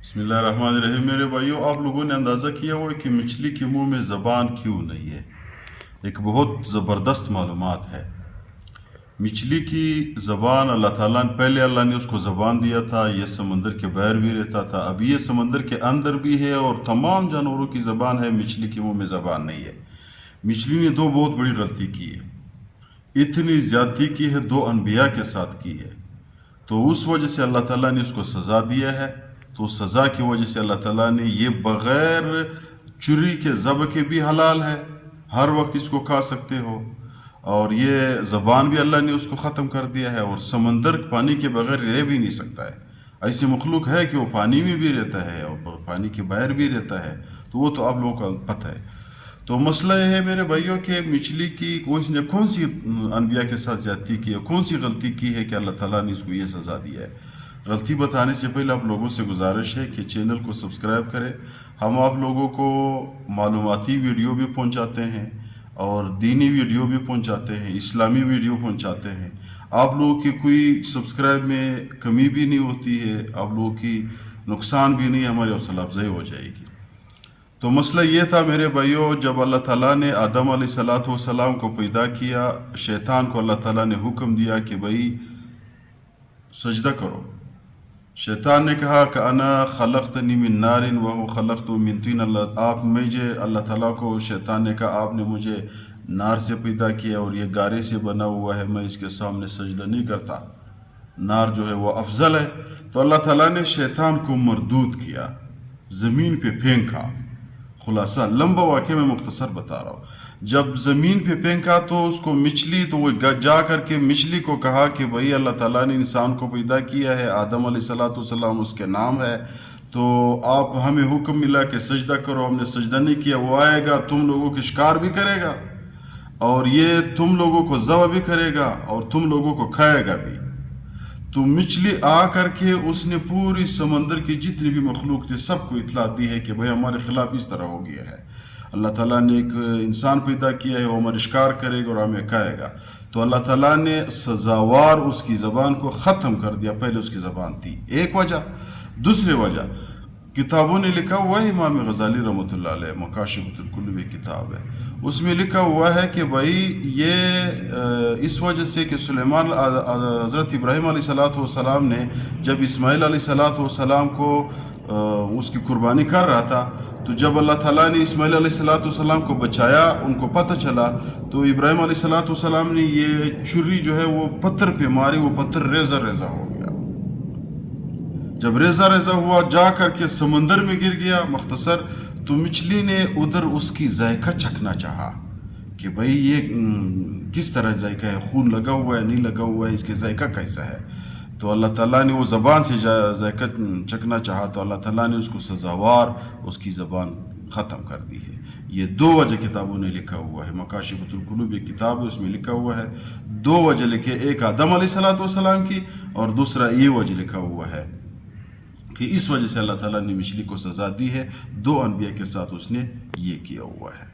बिस्मिल्लाहिर्रहमानिर्रहीम। मेरे भाइयों, आप लोगों ने अंदाज़ा किया हुआ कि मछली के मुंह में ज़बान क्यों नहीं है। एक बहुत ज़बरदस्त मालूमात है। मछली की ज़बान अल्लाह ताला ने पहले अल्लाह ने उसको ज़बान दिया था। ये समंदर के बाहर भी रहता था, अब ये समंदर के अंदर भी है और तमाम जानवरों की ज़बान है। मछली के मुंह में ज़बान नहीं है। मछली ने दो बहुत बड़ी गलती की है। इतनी ज़्यादती की है, दो अनबिया के साथ की है, तो उस वजह से अल्लाह ताला ने उसको सज़ा दिया है। तो सज़ा की वजह से अल्लाह ताला ने ये बग़ैर चुरी के ज़ब के भी हलाल है, हर वक्त इसको खा सकते हो, और ये ज़बान भी अल्लाह ने उसको ख़त्म कर दिया है। और समंदर पानी के बगैर रह भी नहीं सकता है। ऐसी मखलूक है कि वो पानी में भी रहता है और पानी के बाहर भी रहता है, तो वो तो आप लोगों को पता है। तो मसला ये है मेरे भाइयों कि मछली की कौन सी अनबिया के साथ ज़्यादती की है, कौन सी गलती की है कि अल्लाह ताला ने इसको ये सज़ा दिया है। गलती बताने से पहले आप लोगों से गुजारिश है कि चैनल को सब्सक्राइब करें। हम आप लोगों को मालूमाती वीडियो भी पहुंचाते हैं और दीनी वीडियो भी पहुंचाते हैं, इस्लामी वीडियो पहुंचाते हैं। आप लोगों की कोई सब्सक्राइब में कमी भी नहीं होती है, आप लोगों की नुकसान भी नहीं, हमारी हौसला अफजाई हो जाएगी। तो मसला ये था मेरे भाइयों, जब अल्लाह ताला ने आदम अलैहिस्सलाम को पैदा किया, शैतान को अल्लाह ताला ने हुक्म दिया कि भाई सजदा करो। शैतान ने कहा कि अना खलक़तनी मिन नारिन व हुवा खलक़तहु मिन तीन। अल्लाह ताला को शैतान ने कहा आपने मुझे नार से पैदा किया और ये गारे से बना हुआ है, मैं इसके सामने सजदा नहीं करता, नार जो है वो अफजल है। तो अल्लाह ताला ने शैतान को मरदूद किया, ज़मीन पे फेंका। खुलासा लंबा वाक़या में मुख्तसर बता रहा हूँ। जब ज़मीन पे फेंका तो उसको मछली, तो वो जा करके मछली को कहा कि भाई अल्लाह ताला ने इंसान को पैदा किया है, आदम अलैहिस्सलाम उसके नाम है, तो आप हमें हुक्म मिला कि सजदा करो, हमने सजदा नहीं किया। वो आएगा, तुम लोगों के शिकार भी करेगा और ये तुम लोगों को ज़बह भी करेगा और तुम लोगों को खाएगा भी। तो मछली आ करके उसने पूरी समंदर की जितनी भी मखलूक थे सबको इतला दी है कि भाई हमारे खिलाफ इस तरह हो गया है। अल्लाह ताला ने एक इंसान पैदा किया है, वो हमारे शिकार करेगा और हमें खाएगा। तो अल्लाह ताला ने सजावार उसकी ज़बान को ख़त्म कर दिया। पहले उसकी ज़बान थी, एक वजह। दूसरी वजह किताबों ने लिखा हुआ है, इमाम गज़ाली रहमतुल्लाह अलैह मकाशिफुल कुलूब किताब है, उसमें लिखा हुआ है कि भाई ये इस वजह से कि सुलेमान हज़रत इब्राहीम अलैहिस्सलाम ने जब इस्माईल अलैहिस्सलाम को उसकी कुर्बानी कर रहा था, तो जब अल्लाह ताला ने इस्माईल अलैहिस्सलाम को बचाया, उनको पता चला, तो इब्राहीम अलैहिस्सलाम ने ये छुरी जो है वो पत्थर पे मारी, वो पत्थर रेज़ा रेज़ा हो गया। जब रेज़ा रेज़ा हुआ जा करके समंदर में गिर गया। मुख्तसर तो मछली ने उधर उसकी जायका चखना चाहा कि भाई ये किस तरह जायका है, खून लगा हुआ है नहीं लगा हुआ है, इसके जायका कैसा है। तो अल्लाह ताला ने वो ज़बान से जायका चखना चाहा, तो अल्लाह ताला ने उसको सज़ावार उसकी ज़बान ख़त्म कर दी है। ये दो वजह किताबों ने लिखा हुआ है, मकाशिफुल कुलूब एक किताब है, उसमें लिखा हुआ है दो वजह लिखे, एक आदम अलैहिस्सलाम की और दूसरा ये वजह लिखा हुआ है कि इस वजह से अल्लाह ताला ने मछली को सज़ा दी है। दो अनबिया के साथ उसने ये किया हुआ है।